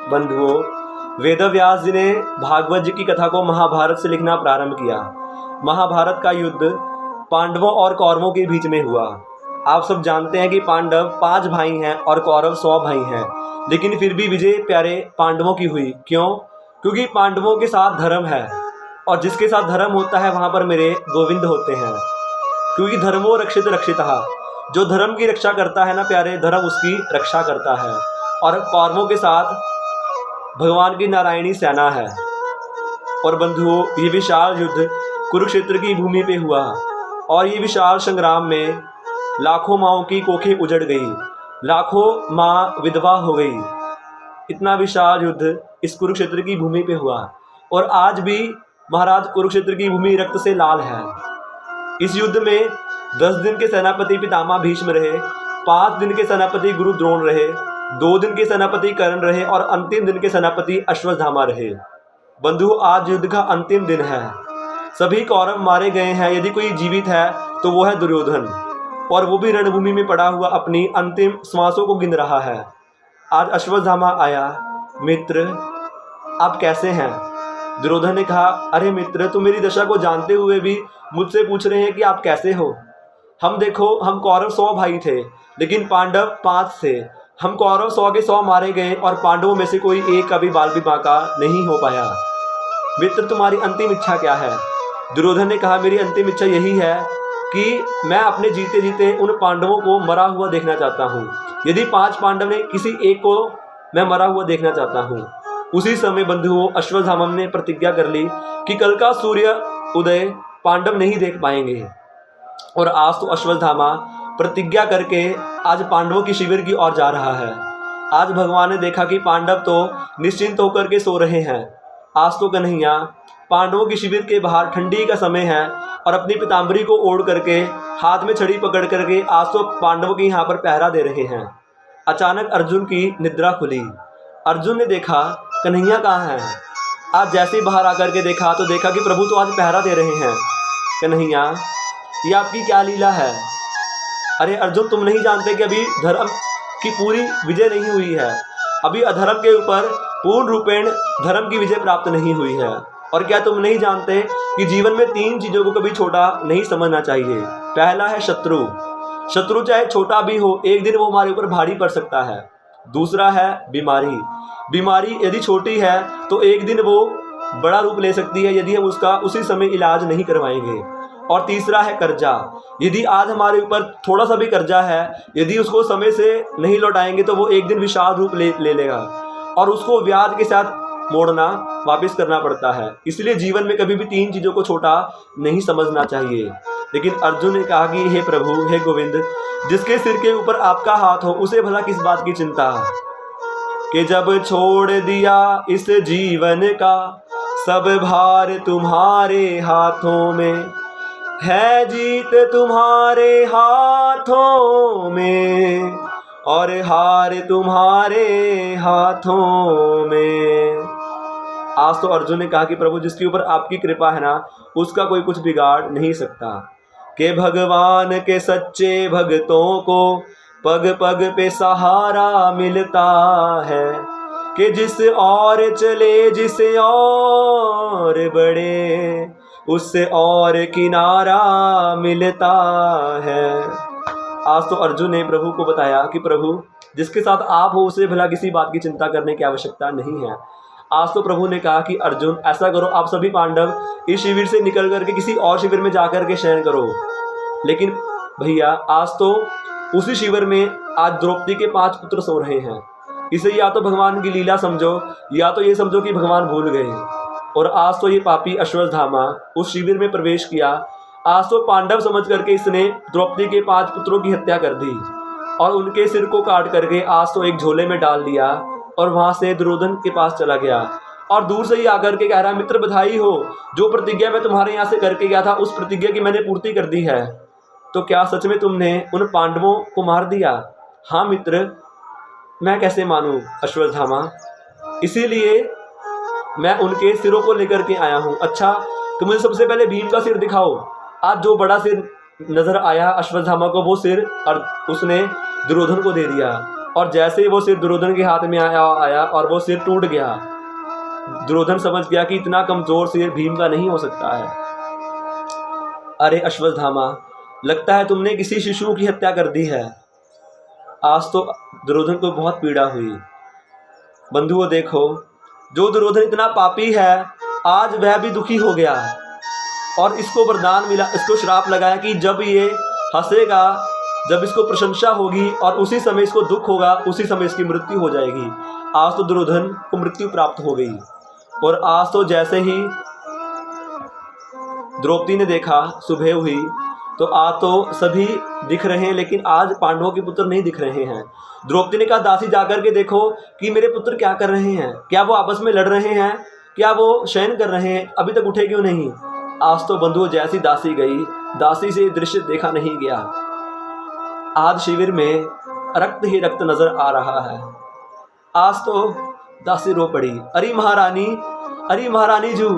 बंधुओं, वेदव्यास जी ने भागवत जी की कथा को महाभारत से लिखना प्रारंभ किया। महाभारत का युद्ध पांडवों और कौरवों के बीच में हुआ। आप सब जानते हैं कि पांडव 5 भाई हैं और कौरव 100 भाई हैं, लेकिन फिर भी विजय प्यारे पांडवों की हुई। क्यों? क्योंकि पांडवों के साथ धर्म है, और जिसके साथ धर्म होता है वहाँ पर मेरे गोविंद होते हैं। क्योंकि धर्मो रक्षित रक्षितः, जो धर्म की रक्षा करता है ना प्यारे, धर्म उसकी रक्षा करता है। और कौरवों के साथ भगवान की नारायणी सेना है। और बंधुओं, ये विशाल युद्ध कुरुक्षेत्र की भूमि पे हुआ, और ये विशाल संग्राम में लाखों माँओं की कोखें उजड़ गई, लाखों माँ विधवा हो गई। इतना विशाल युद्ध इस कुरुक्षेत्र की भूमि पे हुआ, और आज भी महाराज कुरुक्षेत्र की भूमि रक्त से लाल है। इस युद्ध में 10 दिन के सेनापति पितामह भीष्म रहे, 5 दिन के सेनापति गुरु द्रोण रहे, 2 दिन के सेनापति कर्ण रहे, और अंतिम दिन के सेनापति अश्वत्थामा रहे। बंधुओं, आज युद्ध का अंतिम दिन है। सभी कौरव मारे गए हैं। यदि कोई जीवित है तो वो है दुर्योधन, और वो भी रणभूमि में पड़ा हुआ अपनी अंतिम श्वासों को गिन रहा है। आज अश्वत्थामा आया, मित्र आप कैसे हैं? दुर्योधन ने कहा, अरे मित्र, तुम मेरी दशा को जानते हुए भी मुझसे पूछ रहे हैं कि आप कैसे हो? हम देखो, हम कौरव 100 भाई थे, लेकिन पांडव 5 थे। हम कौरव 100 के 100 मारे गए, और पांडवों में से कोई एक का भी बाल भी बांका नहीं हो पाया। मित्र, तुम्हारी अंतिम इच्छा क्या है? दुर्योधन ने कहा, मेरी अंतिम इच्छा यही है कि मैं अपने जीते जीते उन पांडवों को मरा हुआ देखना चाहता हूँ। यदि 5 पांडव ने किसी एक को मैं मरा हुआ देखना चाहता हूँ। उसी समय बंधुओं, अश्वत्थामा ने प्रतिज्ञा कर ली कि कल का सूर्य उदय पांडव नहीं देख पाएंगे। और आज तो अश्वत्थामा प्रतिज्ञा करके आज पांडवों की शिविर की ओर जा रहा है। आज भगवान ने देखा कि पांडव तो निश्चिंत होकर के सो रहे हैं। आज तो कन्हैया पांडवों की शिविर के बाहर, ठंडी का समय है, और अपनी पीताम्बरी को ओढ़ करके हाथ में छड़ी पकड़ करके आज तो पांडवों के यहाँ पर पहरा दे रहे हैं। अचानक अर्जुन की निद्रा खुली। अर्जुन ने देखा कन्हैया कहाँ है। आज जैसे ही बाहर आकर के देखा तो देखा कि प्रभु तो आज पहरा दे रहे हैं। कन्हैया, ये आपकी क्या लीला है? अरे अर्जुन, तुम नहीं जानते कि अभी धर्म की पूरी विजय नहीं हुई है। अभी अधर्म के ऊपर पूर्ण रूपेण धर्म की विजय प्राप्त नहीं हुई है। और क्या तुम नहीं जानते कि जीवन में 3 चीज़ों को कभी छोटा नहीं समझना चाहिए? पहला है शत्रु। शत्रु चाहे छोटा भी हो, एक दिन वो हमारे ऊपर भारी पड़ सकता है। दूसरा है बीमारी। बीमारी यदि छोटी है तो एक दिन वो बड़ा रूप ले सकती है यदि हम उसका उसी समय इलाज नहीं करवाएंगे। और तीसरा है कर्जा। यदि आज हमारे ऊपर थोड़ा सा भी कर्जा है, यदि उसको समय से नहीं लौटाएंगे तो वो एक दिन विशाल रूप ले लेगा, और उसको ब्याज के साथ मोड़ना, वापस करना पड़ता है। इसलिए जीवन में कभी भी 3 चीज़ों को छोटा नहीं समझना चाहिए। लेकिन अर्जुन ने कहा कि हे प्रभु, हे गोविंद, जिसके सिर के ऊपर आपका हाथ हो उसे भला किस बात की चिंता? कि जब छोड़ दिया इस जीवन का सब भार तुम्हारे हाथों में, है जीत तुम्हारे हाथों में, और हार तुम्हारे हाथों में। आज तो अर्जुन ने कहा कि प्रभु, जिसके ऊपर आपकी कृपा है ना, उसका कोई कुछ बिगाड़ नहीं सकता। कि भगवान के सच्चे भक्तों को पग पग पे सहारा मिलता है, कि जिस और चले जिसे और बढ़े उससे और किनारा मिलता है। आज तो अर्जुन ने प्रभु को बताया कि प्रभु, जिसके साथ आप हो उसे भला किसी बात की चिंता करने की आवश्यकता नहीं है। आज तो प्रभु ने कहा कि अर्जुन, ऐसा करो, आप सभी पांडव इस शिविर से निकल करके किसी और शिविर में जाकर के शयन करो। लेकिन भैया, आज तो उसी शिविर में आज द्रौपदी के 5 पुत्र सो रहे हैं। इसे या तो भगवान की लीला समझो, या तो ये समझो कि भगवान भूल गए। और आज तो ये पापी अश्वत्थामा उस शिविर में प्रवेश किया। आज तो पांडव समझ करके इसने द्रौपदी के 5 पुत्रों की हत्या कर दी, और उनके सिर को काट करके आज तो एक झोले में डाल दिया, और वहाँ से दुर्योधन के पास चला गया। और दूर से ही आकर के कह रहा, मित्र बधाई हो, जो प्रतिज्ञा मैं तुम्हारे यहाँ से करके गया था उस प्रतिज्ञा की मैंने पूर्ति कर दी है। तो क्या सच में तुमने उन पांडवों को मार दिया? हाँ मित्र, मैं कैसे मानूं अश्वत्थामा, इसीलिए मैं उनके सिरों को लेकर के आया हूँ। अच्छा, तो मुझे सबसे पहले भीम का सिर दिखाओ। आज जो बड़ा सिर नजर आया अश्वत्थामा को, वो सिर उसने दुर्योधन को दे दिया। और जैसे ही वो सिर दुर्योधन के हाथ में आया और वो सिर टूट गया। दुर्योधन समझ गया कि इतना कमजोर सिर भीम का नहीं हो सकता है। अरे अश्वत्थामा, लगता है तुमने किसी शिशु की हत्या कर दी है। आज तो दुर्योधन को बहुत पीड़ा हुई। बंधुओं देखो, जो दुर्योधन इतना पापी है आज वह भी दुखी हो गया और इसको वरदान मिला, इसको श्राप लगाया कि जब ये हंसेगा, जब इसको प्रशंसा होगी और उसी समय इसको दुख होगा, उसी समय इसकी मृत्यु हो जाएगी। आज तो दुर्योधन को मृत्यु प्राप्त हो गई। और आज तो जैसे ही द्रौपदी ने देखा, सुबह हुई, तो आज तो सभी दिख रहे हैं लेकिन आज पांडवों के पुत्र नहीं दिख रहे हैं। द्रौपदी ने कहा, दासी जाकर के देखो कि मेरे पुत्र क्या कर रहे हैं, क्या वो आपस में लड़ रहे हैं, क्या वो शयन कर रहे हैं, अभी तक उठे क्यों नहीं। आज तो बंधुओं जैसी दासी गई, दासी से दृश्य देखा नहीं गया। आज शिविर में रक्त ही रक्त नजर आ रहा है। आज तो दासी रो पड़ी, अरे महारानी जू,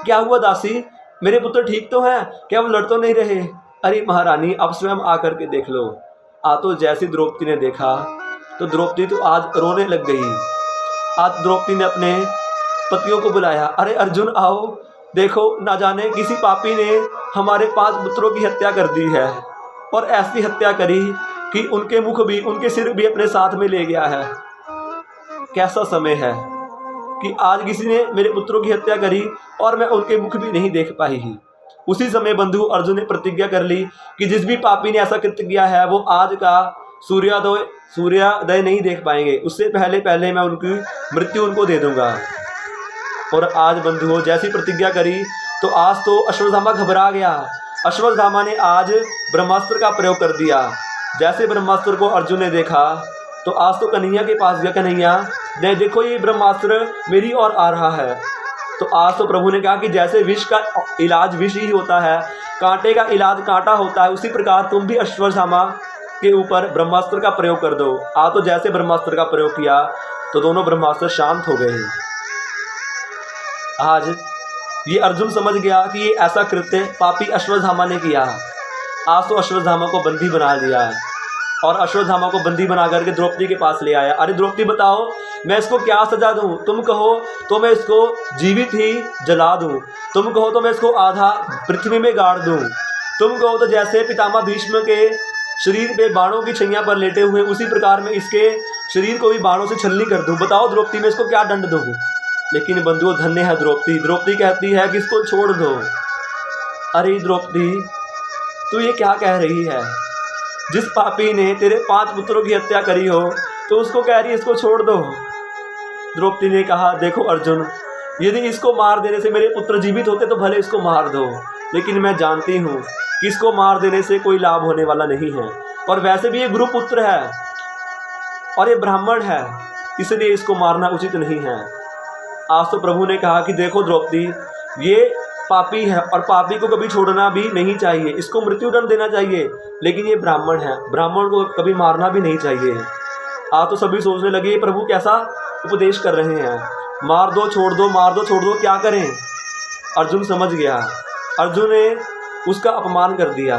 क्या हुआ दासी, मेरे पुत्र ठीक तो हैं, क्या वो लड़ तो नहीं रहे। अरे महारानी, अब स्वयं आकर के देख लो। तो जैसी द्रौपदी ने देखा तो द्रौपदी तो आज रोने लग गई। आज द्रौपदी ने अपने पतियों को बुलाया, अरे अर्जुन आओ, देखो ना जाने किसी पापी ने हमारे 5 पुत्रों की हत्या कर दी है और ऐसी हत्या करी कि उनके मुख भी, उनके सिर भी अपने साथ में ले गया है। कैसा समय है कि आज किसी ने मेरे पुत्रों की हत्या करी और मैं उनके मुख भी नहीं देख पाई। उसी समय बंधु अर्जुन ने प्रतिज्ञा कर ली कि जिस भी पापी ने ऐसा कृत्य किया है वो आज का सूर्योदय नहीं देख पाएंगे, उससे पहले पहले मैं उनकी मृत्यु उनको दे दूंगा। और आज बंधुओं जैसी प्रतिज्ञा करी तो आज तो अश्वत्थामा घबरा गया। अश्वत्थामा ने आज ब्रह्मास्त्र का प्रयोग कर दिया। जैसे ब्रह्मास्त्र को अर्जुन ने देखा तो आज तो कन्हैया के पास गया, कन्हैया ने देखो ये ब्रह्मास्त्र मेरी ओर आ रहा है। तो आज तो प्रभु ने कहा कि जैसे विष का इलाज विष ही होता है, कांटे का इलाज कांटा होता है, उसी प्रकार तुम भी अश्वत्थामा के ऊपर ब्रह्मास्त्र का प्रयोग कर दो। आज तो जैसे ब्रह्मास्त्र का प्रयोग किया तो दोनों ब्रह्मास्त्र शांत हो गए। आज ये अर्जुन समझ गया कि ये ऐसा कृत्य पापी अश्वत्थामा ने किया। आज तो अश्वत्थामा को बंदी बना लिया और अश्वत्थामा को बंदी बना करके द्रौपदी के पास ले आया। अरे द्रौपदी बताओ, मैं इसको क्या सजा दूं? तुम कहो तो मैं इसको जीवित ही जला दूं, तुम कहो तो मैं इसको आधा पृथ्वी में गाड़ दूं, तुम कहो तो जैसे पितामह भीष्म के शरीर पे बाणों की छैया पर लेटे हुए उसी प्रकार में इसके शरीर को भी बाणों से छलनी कर दूं। बताओ द्रौपदी, मैं इसको क्या दंड दूं? लेकिन बंधुओं धन्य है द्रौपदी। द्रौपदी कहती है कि इसको छोड़ दो। अरे द्रौपदी, तू ये क्या कह रही है? जिस पापी ने तेरे 5 पुत्रों की हत्या करी हो तो उसको कह रही है इसको छोड़ दो। द्रौपदी ने कहा, देखो अर्जुन, यदि इसको मार देने से मेरे पुत्र जीवित होते तो भले इसको मार दो, लेकिन मैं जानती हूँ कि इसको मार देने से कोई लाभ होने वाला नहीं है, और वैसे भी ये गुरुपुत्र है और ये ब्राह्मण है, इसलिए इसको मारना उचित नहीं है। आज तो प्रभु ने कहा कि देखो द्रौपदी, ये पापी है और पापी को कभी छोड़ना भी नहीं चाहिए, इसको मृत्युदंड देना चाहिए, लेकिन ये ब्राह्मण है, ब्राह्मण को कभी मारना भी नहीं चाहिए। आज तो सभी सोचने लगे ये प्रभु कैसा उपदेश कर रहे हैं, मार दो छोड़ दो, मार दो छोड़ दो, क्या करें? अर्जुन समझ गया। अर्जुन ने उसका अपमान कर दिया,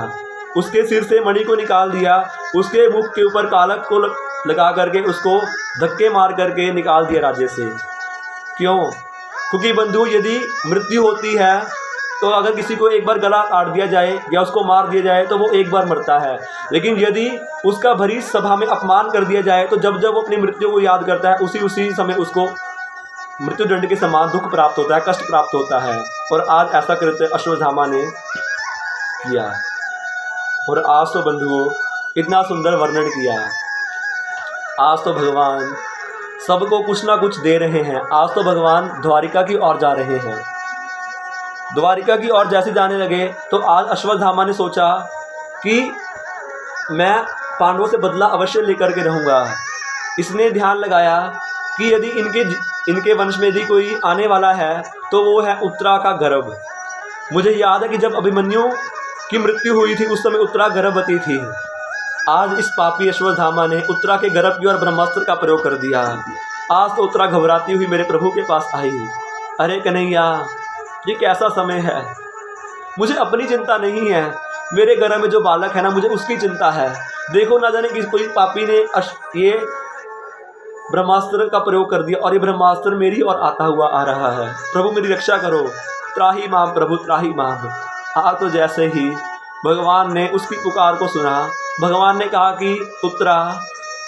उसके सिर से मणि को निकाल दिया, उसके मुख के ऊपर कालक को लगा करके उसको धक्के मार करके निकाल दिया राज्य से। क्यों? क्योंकि बंधु, यदि मृत्यु होती है तो अगर किसी को एक बार गला काट दिया जाए या उसको मार दिया जाए तो वो एक बार मरता है, लेकिन यदि उसका भरी सभा में अपमान कर दिया जाए तो जब जब वो अपनी मृत्यु को याद करता है उसी समय उसको मृत्युदंड के समान दुख प्राप्त होता है, कष्ट प्राप्त होता है। और आज ऐसा कृत्य अश्वत्थामा ने किया। और आज तो बंधुओं इतना सुंदर वर्णन किया। आज तो भगवान सबको कुछ ना कुछ दे रहे हैं। आज तो भगवान द्वारिका की ओर जा रहे हैं। द्वारिका की ओर जैसे जाने लगे तो आज अश्वत्थामा ने सोचा कि मैं पांडवों से बदला अवश्य लेकर के रहूँगा। इसने ध्यान लगाया कि यदि इनके वंश में यदि कोई आने वाला है तो वो है उत्तरा का गर्भ। मुझे याद है कि जब अभिमन्यु की मृत्यु हुई थी उस समय उत्तरा गर्भवती थी। आज इस पापी अश्वत्थामा ने उत्तरा के गर्भ की ओर ब्रह्मास्त्र का प्रयोग कर दिया। आज तो उत्तरा घबराती हुई मेरे प्रभु के पास आई। अरे कन्हैया, ये कैसा समय है? मुझे अपनी चिंता नहीं है, मेरे गर्भ में जो बालक है ना, मुझे उसकी चिंता है। देखो ना जाने कि कोई पापी ने ये ब्रह्मास्त्र का प्रयोग कर दिया और ये ब्रह्मास्त्र मेरी और आता हुआ आ रहा है। प्रभु मेरी रक्षा करो, त्राही माम प्रभु त्राही माम। तो जैसे ही भगवान ने उसकी पुकार को सुना, भगवान ने कहा कि पुत्रा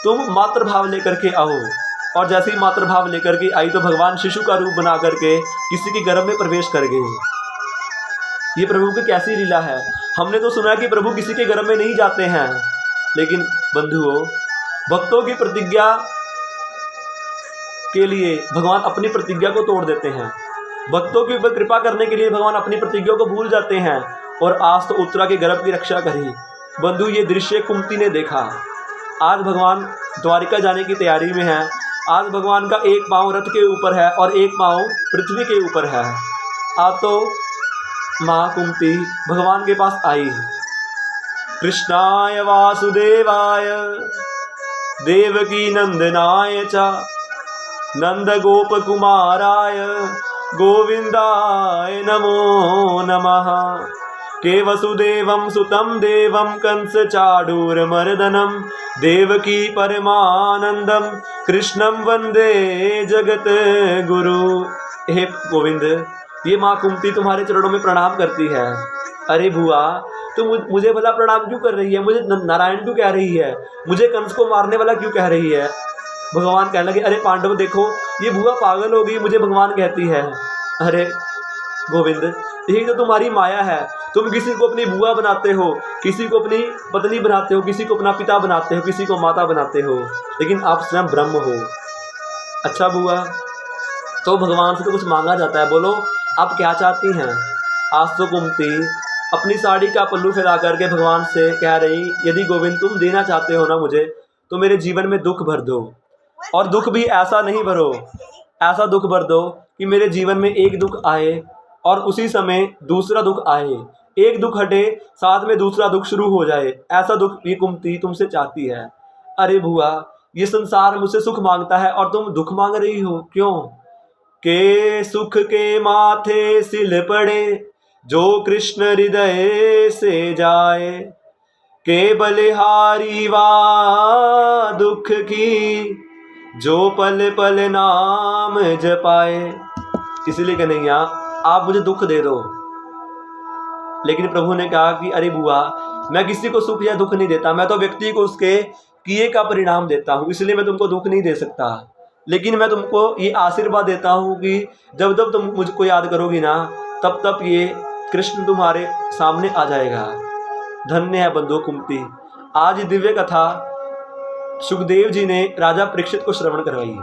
तुम मातृभाव लेकर के आओ। और जैसे ही मातृभाव लेकर के आई तो भगवान शिशु का रूप बना करके किसी के गर्भ में प्रवेश कर गए। ये प्रभु की कैसी लीला है। हमने तो सुना कि प्रभु किसी के गर्भ में नहीं जाते हैं, लेकिन बंधुओं, भक्तों की प्रतिज्ञा के लिए भगवान अपनी प्रतिज्ञा को तोड़ देते हैं। भक्तों के ऊपर कृपा करने के लिए भगवान अपनी प्रतिज्ञा को भूल जाते हैं। और आज तो उत्तरा के गर्भ की रक्षा करी। बंधु, ये दृश्य कुंती ने देखा। आज भगवान द्वारिका जाने की तैयारी में है। आज भगवान का एक पाँव रथ के ऊपर है और एक पाँव पृथ्वी के ऊपर है। आज तो माँ कुंती भगवान के पास आई। कृष्णाय वासुदेवाय देवकी नंदनाय च नंद गोप कुमाराय गोविंदाय नमो नमः। के वसुदेवं सुतं देवं कंस चाडूरमर्दनं देवकी परमानंदम कृष्णं वंदे जगत गुरु। हे गोविंद, ये माँ कुंती तुम्हारे चरणों में प्रणाम करती है। अरे बुआ, तुम मुझे भला प्रणाम क्यों कर रही है? मुझे नारायण क्यों कह रही है? मुझे कंस को मारने वाला क्यों कह रही है? भगवान कहने लगे, अरे पांडव देखो, ये बुआ पागल हो गई, मुझे भगवान कहती है। अरे गोविंद, यही तो तुम्हारी माया है। तुम किसी को अपनी बुआ बनाते हो, किसी को अपनी पत्नी बनाते हो, किसी को अपना पिता बनाते हो, किसी को माता बनाते हो, लेकिन आप स्वयं ब्रह्म हो। अच्छा बुआ, तो भगवान से तो कुछ मांगा जाता है, बोलो आप क्या चाहती हैं? आज तो कुंती अपनी साड़ी का पल्लू फैला करके भगवान से कह रही, यदि गोविंद तुम देना चाहते हो ना मुझे, तो मेरे जीवन में दुख भर दो। और दुख भी ऐसा नहीं भरो, ऐसा दुख भर दो कि मेरे जीवन में एक दुख आए और उसी समय दूसरा दुख आए, एक दुख हटे साथ में दूसरा दुख शुरू हो जाए। ऐसा दुख ये कुंती तुमसे चाहती है। अरे बुआ, ये संसार मुझसे सुख मांगता है और तुम दुख मांग रही हो, क्यों? के सुख के माथे सिल पड़े जो कृष्ण हृदय से जाए, के बलिहारी वा दुख की जो पल पल नाम जपाए। इसलिए कन्हैया आप मुझे दुख दे दो। लेकिन प्रभु ने कहा कि अरे बुआ, मैं किसी को सुख या दुख नहीं देता, मैं तो व्यक्ति को उसके किए का परिणाम देता हूँ, इसलिए मैं तुमको दुख नहीं दे सकता। लेकिन मैं तुमको ये आशीर्वाद देता हूँ कि जब जब तुम मुझको याद करोगी ना, तब तब ये कृष्ण तुम्हारे सामने आ जाएगा। धन्य है बंधु कुंती। आज दिव्य कथा सुखदेव जी ने राजा परीक्षित को श्रवण करवाई।